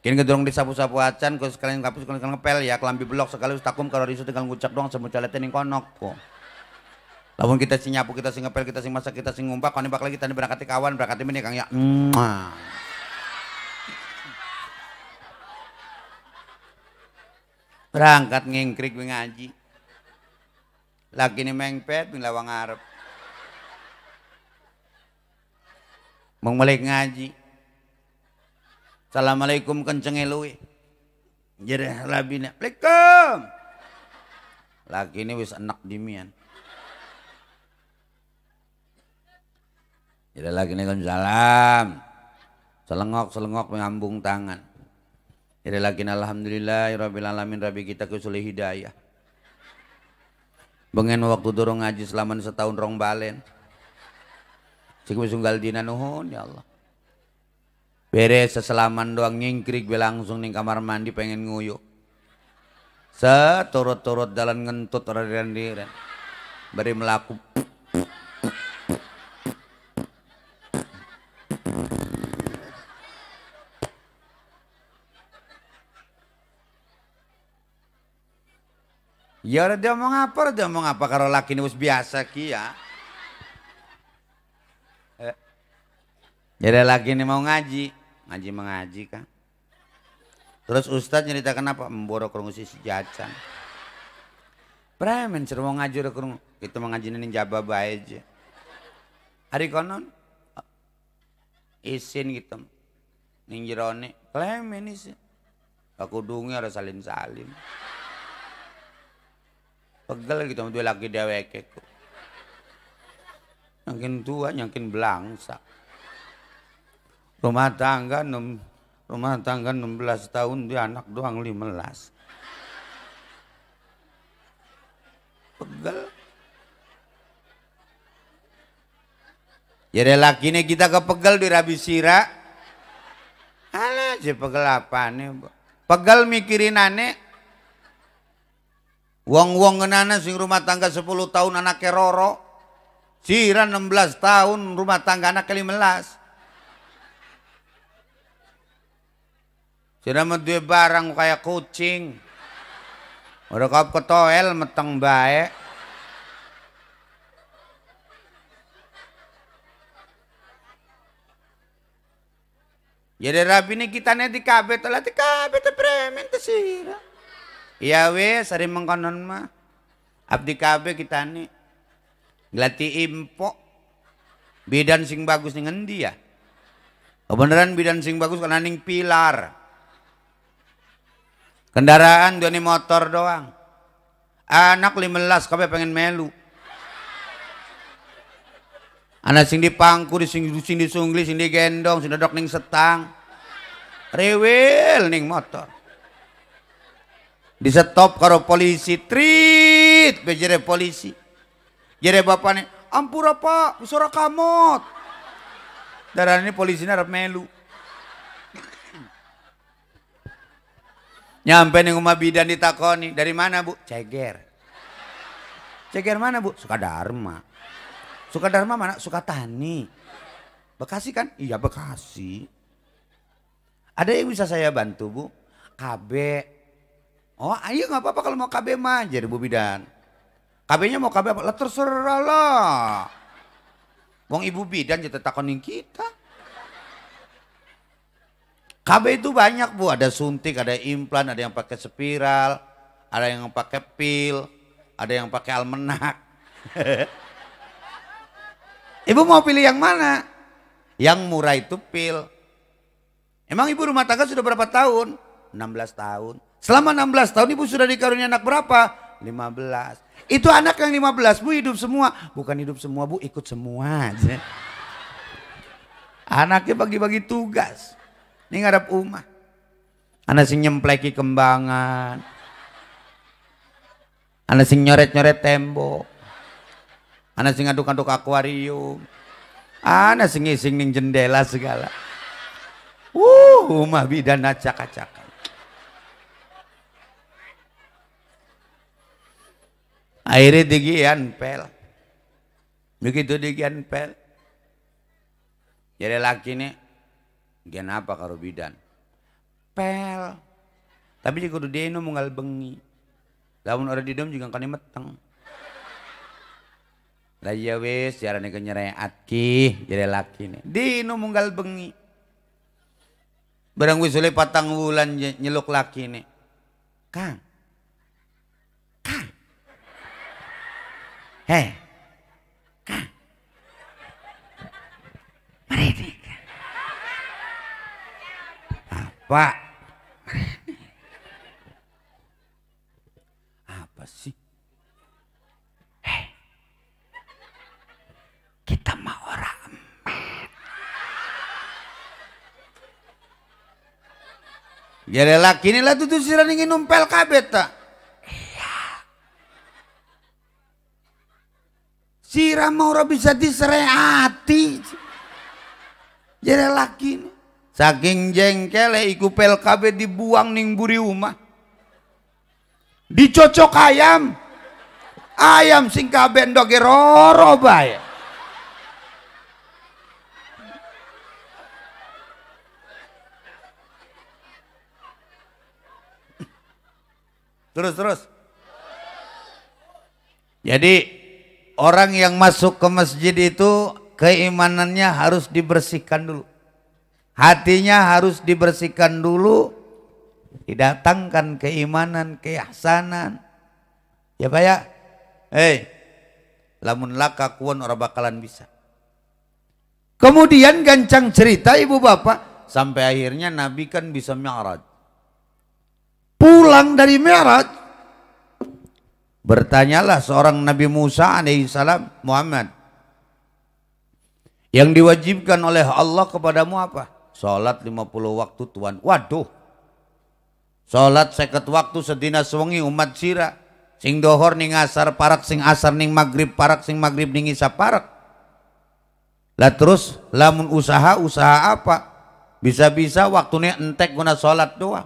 Kini gedorong disapu-sapu acan, kau sekalian kapus sekalian ngepel ya, kelambi blok sekali takum kalau risu tinggal ngucap doang semua calete ning konok ko. Lamun kita sing nyapu, kita sing ngepel, kita sing masak, kita sing ngumpak, kau bakal kita berangkati kawan, berangkati ini kang ya. Berangkat ngengkrik ngaji. Lagi ini mengpet, lawang Arab. Mau balik ngaji. Assalamualaikum kenceng eluwe. Jadi labina. Waalaikumsalam. Lagi ini wis enak dimian. Jadi lagi ini kan salam. Selengok mengambung tangan. Jadi lagi ini alhamdulillah rabbil alamin rabbi kita kesulih hidayah. Bengen waktu dorong ngaji selama setahun rong balen. Cik sunggal dina nuhun ya Allah. Beres seselaman doang nyingkrik be langsung ning kamar mandi pengen nguyuh. Seturut-turut dalan ngentut radiran-diran. Bari melaku. Ya dia mau ngapa kalau laki ini wis biasa ki ya. Jadi laki ini mau ngaji mengaji kan. Terus ustadz nyerita kenapa memborok krungu si jajan. Premen seru mau ngaji udah krungu. Kita mau ngaji ning jaba bae aja. Hari konon isin gitu. Ning jerone klemen isin. Aku dungi harus salin-salin. Pegel gitu dua laki dewek kok. Makin tua makin belangsa. Rumah tangga 16 tahun dia anak doang 15. Pegel. Jadi laki ini kita kepegel di Rabi Sira. Alah aja pegel apa nih? Pegel mikirin aneh. Wong-wong ngenana sing rumah tangga 10 tahun anaknya Roro. Sira 16 tahun rumah tangga anaknya 15. Sira mah duwe barang kayak kucing. Udah kau ketoel meteng bae. Jadi rabi ini kita di kabeh telah di kabeh premen te sira. Iya wes sari mengkonon mah. Abdi kabeh kita nih. Glati impo. Bidan sing bagus ning endi ya? Kebenaran bidan sing bagus karena ning pilar. Kendaraan dua nih motor doang. Anak 15 kabeh pengen melu. Anak sing dipangku, sing disungli, sing digendong, sing dodok ning setang. Rewel ning motor. Di stop karo polisi, trit bejere polisi. Jere bapaknya, Ampura Pak, suara kamot. Darah ini polisinya harap melu. Nyampe nih rumah bidan ditakoni, dari mana Bu? Ceger. Ceger mana Bu? Sukadarma. Sukadarma mana? Sukatani. Bekasi kan? Iya Bekasi. Ada yang bisa saya bantu Bu? KB. Oh ayo nggak apa-apa kalau mau KB mah, jadi Bu bidan. KB-nya mau KB apa? Lah terserah lah. Wong ibu bidan jadi takonin kita. KB itu banyak Bu, ada suntik, ada implan, ada yang pakai spiral, ada yang pakai pil, ada yang pakai almenak. Ibu mau pilih yang mana? Yang murah itu pil. Emang ibu rumah tangga sudah berapa tahun? 16 tahun. Selama 16 tahun ibu sudah dikaruniai anak berapa? 15. Itu anak yang 15 Bu hidup semua. Bukan hidup semua Bu, ikut semua. Anaknya bagi-bagi tugas. Ini ngarep umah. Anak sing nyempleki kembangan. Anak sing nyoret-nyoret tembok. Anak sing ngaduk-ngaduk akuarium. Anak sing ngising ning jendela segala. Umah bidan acak-acakan. Akhirnya digian pel. Begitu digian pel. Jadi laki nih. Gian apa karo bidan? Pel. Tapi jika kudu dia munggal bengi. Lamun orang di dom juga kan meteng. Lah ya wis jarane kenyereat ki jadi laki nih. Dino munggal bengi. Barang wis oleh patang wulan nyeluk laki nih. Kang. Kang. Hei. Kang. Mari nih. Apa? Apa sih? Kita mah orang emet. Jadi laki ini lah tuh sirah ingin numpel kabet tak? Iya. Sirah mau bisa disereati. Jadi laki ini. Saking jengkele iku pel kabeh dibuang ning buri umah. Dicocok ayam. Ayam sing kabeh ndoge roro bae. Terus. Jadi orang yang masuk ke masjid itu keimanannya harus dibersihkan dulu. Hatinya harus dibersihkan dulu, didatangkan keimanan, keihsanan. Ya Pak ya? Lamun laka kuon orang bakalan bisa. Kemudian gancang cerita ibu bapak, sampai akhirnya Nabi kan bisa mi'raj. Pulang dari mi'raj, bertanyalah seorang Nabi Musa alaihissalam, Muhammad, yang diwajibkan oleh Allah kepadamu apa? Salat 50 waktu Tuhan. Waduh. Salat 50 waktu sedina sewengi umat sira. Sing dohor ning asar parak, sing asar ning maghrib parak, sing maghrib ning isya parak. Lah terus lamun usaha apa? Bisa-bisa waktunya entek guna salat doang.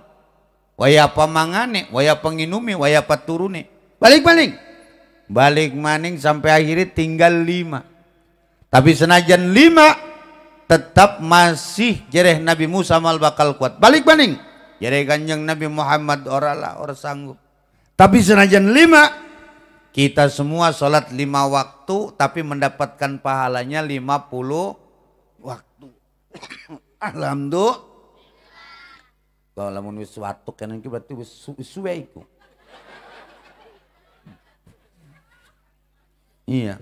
Waya pamangane, waya penginumi, waya paturune. Balik maning sampai akhirnya tinggal 5. Tapi senajan 5 tetap masih jereh Nabi Musa mal bakal kuat. Balik banding. Jereh kanjeng Nabi Muhammad orang sanggup. Tapi senajan 5 kita semua sholat 5 waktu tapi mendapatkan pahalanya 50 waktu. Alhamdulillah. Kalau lamun wis watuk kan berarti wis suwe iku. Iya.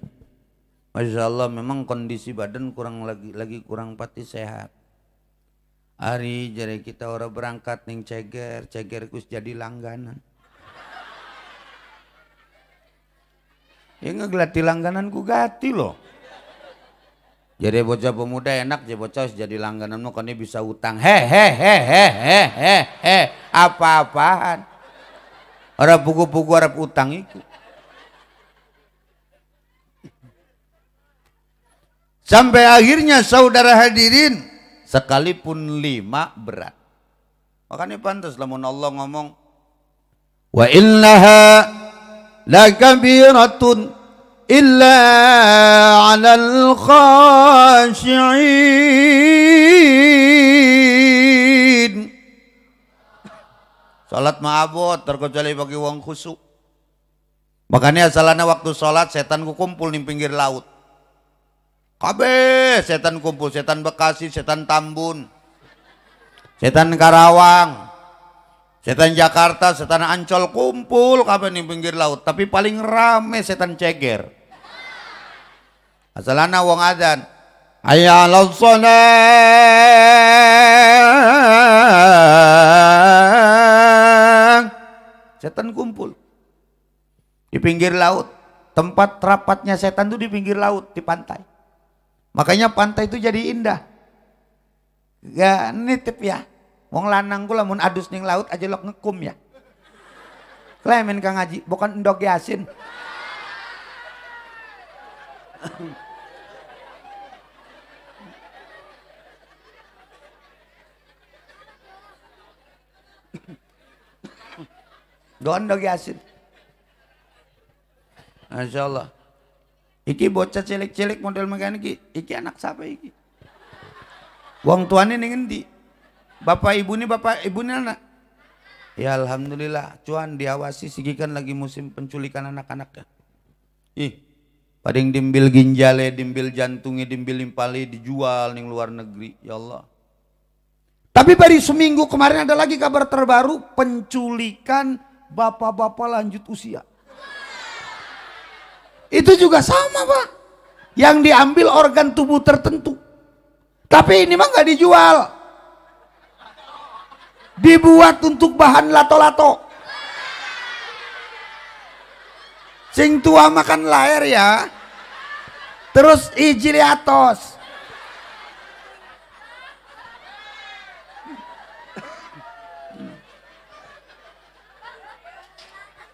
Masya Allah memang kondisi badan lagi kurang pati sehat. Hari jadi kita orang berangkat ning ceger kus jadi langganan. Ya ngegelati langganan ku gati loh. Jadi bocah pemuda enak jadi bocah jadi langganan nu kan bisa utang. Apa-apaan. Orang pugu-pugu Arab utang itu. Sampai akhirnya saudara hadirin, sekalipun 5 berat. Makanya pantas lamun Allah ngomong, wa innaha lakabiratun illa 'alal khashi'in. Salat ma'abot terkecuali bagi wong khusyuk. Makanya asalana waktu salat setan kumpul di pinggir laut. Kabeh setan kumpul, setan Bekasi, setan Tambun, setan Karawang, setan Jakarta, setan Ancol kumpul kabeh di pinggir laut. Tapi paling rame setan Ceger. Asalana wong adzan, hayya 'alas shalah. Setan kumpul di pinggir laut. Tempat rapatnya setan itu di pinggir laut, di pantai. Makanya pantai itu jadi indah. Gak nitip ya. Wong lanang kula mun adus ning laut aja lok ngekum ya. Klemen Kang Haji, bukan endog Yasin. Doan endog Yasin. Masya Allah. Iki bocah cilik-cilik model makan iki anak siapa iki? Wong tuane ning endi? Bapak ibu ini anak. Ya alhamdulillah, cuan diawasi sigi kan lagi musim penculikan anak-anak ya. Ih, pading dimbil ginjale, dimbil jantungnya, dimbil impali dijual ning luar negeri. Ya Allah. Tapi baru seminggu kemarin ada lagi kabar terbaru penculikan bapak-bapak lanjut usia. Itu juga sama Pak. Yang diambil organ tubuh tertentu. Tapi ini mah nggak dijual. Dibuat untuk bahan lato-lato. Sing tua makan lahir ya. Terus ijili atos.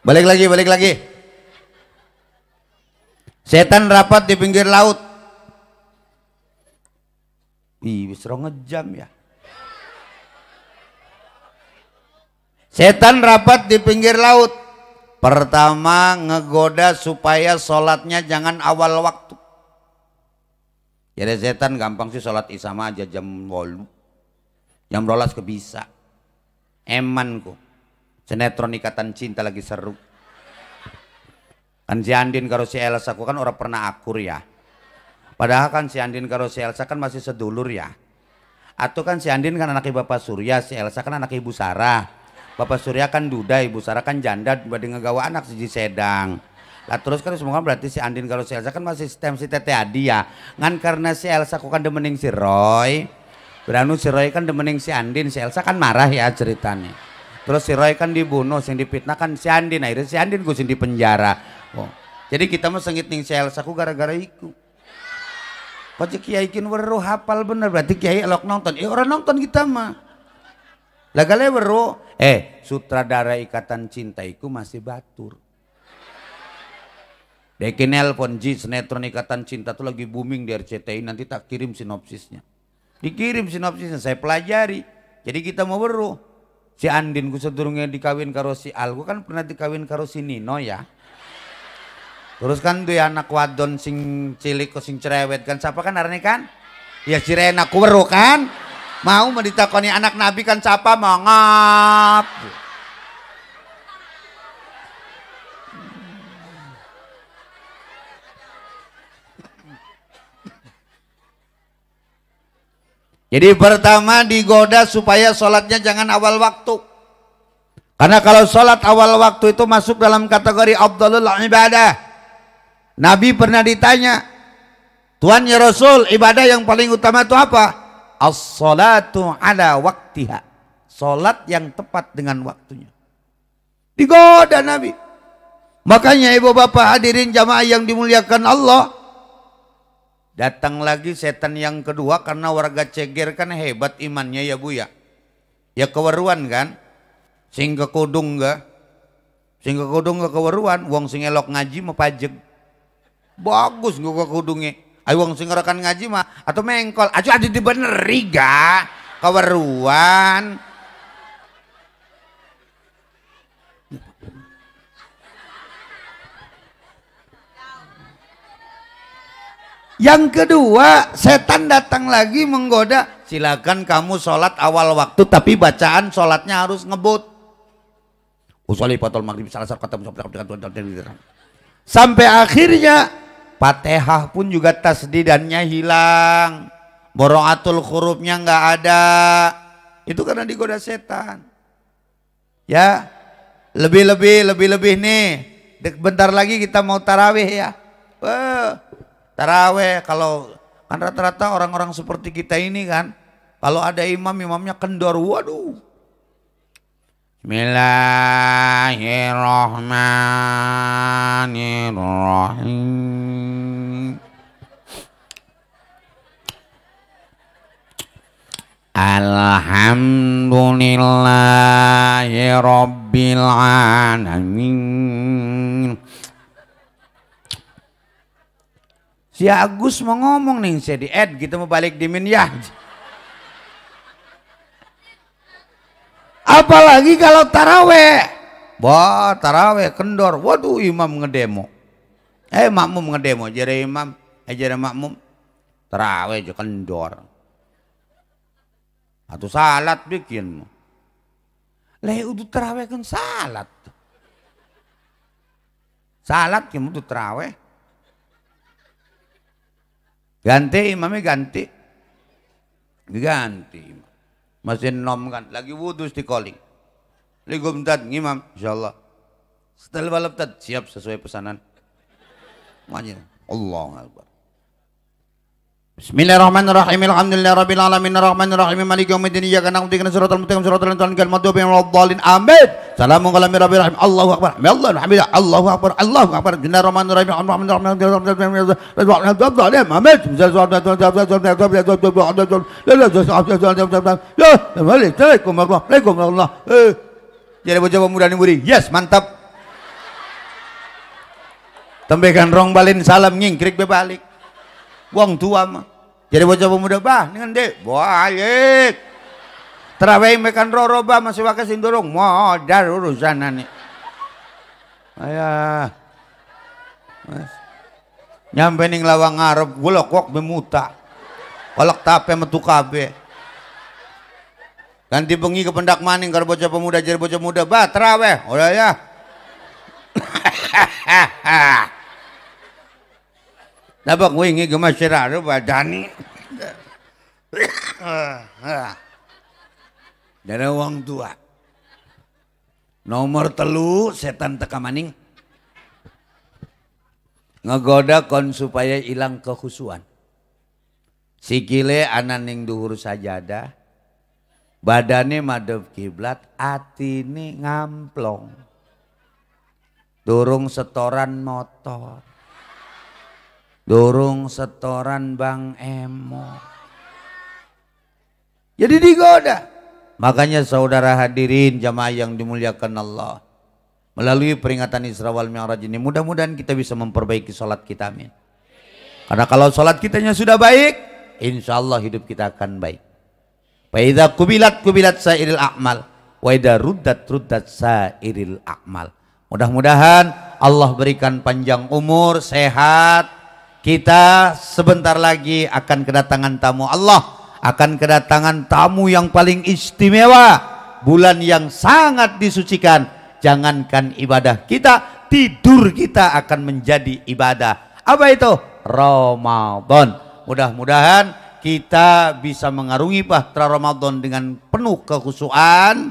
Balik lagi. Setan rapat di pinggir laut. Ih, wis 2 jam ya. Setan rapat di pinggir laut. Pertama ngegoda supaya sholatnya jangan awal waktu. Jadi setan gampang sih sholat isya aja jam 8. Jam 12 kebisa. Emanku. Sinetron Ikatan Cinta lagi seru. Kan si Andin karo si Elsa aku kan orang pernah akur ya. Padahal kan si Andin karo si Elsa kan masih sedulur ya. Atau kan si Andin kan anak Bapak Surya, si Elsa kan anak Ibu Sarah. Bapak Surya kan duda, Ibu Sarah kan janda, badhe ngegawa anak si sedang. Lah terus kan semua berarti si Andin karo si Elsa kan masih stem si Tete Adi ya. Ngan karena si Elsa aku kan demening si Roy. Beranu si Roy kan demening si Andin, si Elsa kan marah ya ceritanya. Terus si Roy kan dibunuh, sing dipitnah kan si Andin, akhirnya si Andin gue sing di penjara. Oh. Jadi kita mah sengit ning si Elsa ku gara-gara iku. Kok Kiai kin weruh hafal bener berarti Kiai elok nonton. Orang nonton kita mah. Lah gale weruh, sutradara Ikatan Cinta iku masih batur. Deki nelpon Ji, sinetron Ikatan Cinta tuh lagi booming di RCTI, nanti tak kirim sinopsisnya. Dikirim sinopsisnya, saya pelajari. Jadi kita mau weruh. Si Andin ku sedurunge dikawin karo si Al, ku kan pernah dikawin karo si Nino ya. Terus kan duwe anak wadon sing cilik sing cerewet kan siapa kan arane kan? Ya si Rena ku weruh kan? Mau ditakoni anak Nabi kan siapa mangap. Jadi pertama digoda supaya sholatnya jangan awal waktu. Karena kalau sholat awal waktu itu masuk dalam kategori afdhalul ibadah. Nabi pernah ditanya, Tuhan ya Rasul, ibadah yang paling utama itu apa? As-salatu ala waktiha. Sholat yang tepat dengan waktunya. Digoda Nabi. Makanya ibu bapak hadirin jamaah yang dimuliakan Allah. Datang lagi setan yang kedua karena warga Ceger kan hebat imannya ya Bu ya. Ya keweruan kan. Sing kekudung ga. Sing kekudung ga keweruan. Wong sing elok ngaji mau pajeg. Bagus gua kekudungnya. Ayo wong sing rekan ngaji mah atau mengkol. Acu adi dibeneri ga kaweruan. Yang kedua, setan datang lagi menggoda. Silakan kamu sholat awal waktu, tapi bacaan sholatnya harus ngebut. Usolli fatul maghrib salah satu kata sampai akhirnya Fatihah pun juga tasdidannya hilang, borooatul hurufnya nggak ada. Itu karena digoda setan. Ya, lebih nih. Bentar lagi kita mau tarawih ya. Tarawih kalau kan rata-rata orang-orang seperti kita ini kan, kalau ada imamnya kendor, waduh. Bismillahirrahmanirrahim. Alhamdulillahi rabbil alamin. Si Agus mau ngomong nih, saya di Ed, kita mau balik di Minyah. Apalagi kalau taraweh, wah taraweh kendor, waduh imam ngedemo, makmum ngedemo, jadi imam, jadi makmum, taraweh aja kendor, atau salat bikin, leh udah taraweh kan salat kamu udah taraweh, ganti imamnya ganti. Masih nom kan, lagi wudhu di calling. Lagi bentar ngimam, insyaallah. Setelah balap siap sesuai pesanan. Makanya Allahu Akbar. Bismillahirrahmanirrahim. Alhamdulillahirabbil alamin arrahmanirrahim maliki yaumiddin iyyaka na'budu wa iyyaka nasta'in ihdinas siratal mustaqim ghairil maghdubi 'alaihim waladdallin. Amin. Salamun ala rabbil alamin. Allahu akbar. Alhamdulillah. Allahu akbar. Allahu akbar. Bismillahirrahmanirrahim. Jadi bocah pemuda nih buri. Yes, mantap. Tembekan rong balin salam ngingkrik bebalik. Wong tua mah. Jadi bocah pemuda bah dengan dek balik. Terawih mekan roroba masih wakas indorong modal urusan nih. Ayah. Mas. Nyampe ning lawang ngarep gulok kok bemuta. Kolak tape metu kabe. Ganti bengi ke pendak maning karo bocah pemuda jadi bocah muda bah terawih. Udah ya. Dapat wingi ke masyarakat badani. Dari wong tua. Nomor telu setan teka maning. Ngegoda kon supaya hilang kekhusuan. Sikile ananing duhur sajadah. Badane madhep kiblat, atine ngamplong. Durung setoran motor. Durung setoran Bang Emo. Jadi digoda. Makanya saudara hadirin jamaah yang dimuliakan Allah, melalui peringatan Isra wal Mi'raj ini mudah-mudahan kita bisa memperbaiki sholat kita, amin. Karena kalau sholat kitanya sudah baik, insya Allah hidup kita akan baik. Wa idza kubilat sairil a'mal wa idza ruddat sairil a'mal. Mudah-mudahan Allah berikan panjang umur, sehat. Kita sebentar lagi akan kedatangan tamu Allah, akan kedatangan tamu yang paling istimewa, bulan yang sangat disucikan. Jangankan ibadah kita, tidur kita akan menjadi ibadah. Apa itu? Ramadan. Mudah-mudahan kita bisa mengarungi bahtera Ramadan dengan penuh kekhusyuan,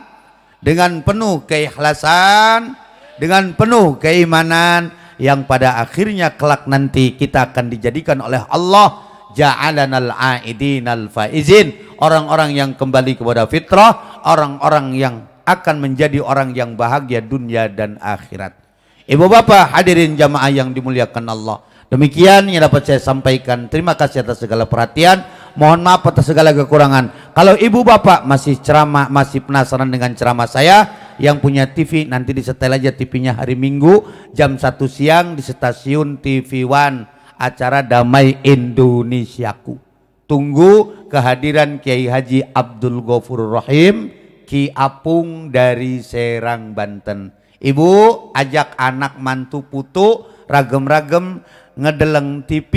dengan penuh keikhlasan, dengan penuh keimanan, yang pada akhirnya kelak nanti kita akan dijadikan oleh Allah ja'alanal aidinal faizin, orang-orang yang kembali kepada fitrah, orang-orang yang akan menjadi orang yang bahagia dunia dan akhirat. Ibu bapak hadirin jamaah yang dimuliakan Allah, demikian yang dapat saya sampaikan. Terima kasih atas segala perhatian, mohon maaf atas segala kekurangan. Kalau ibu bapak masih ceramah, masih penasaran dengan ceramah saya, yang punya TV nanti disetel aja TV-nya hari Minggu jam 1 siang di stasiun TV One acara Damai Indonesiaku. Tunggu kehadiran Kiai Haji Abdul Ghafur Rahim, Ki Apung dari Serang, Banten. Ibu ajak anak mantu putu ragem-ragem ngedeleng TV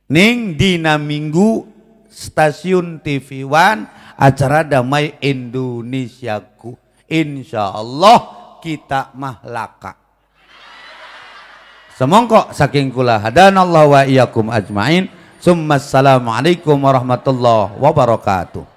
ning dina Minggu stasiun TV One acara Damai Indonesiaku. Insya Allah kita mah laka. Semongko saking kula hadanallahu wa iyyakum ajmain. Assalamualaikum warahmatullahi wabarakatuh.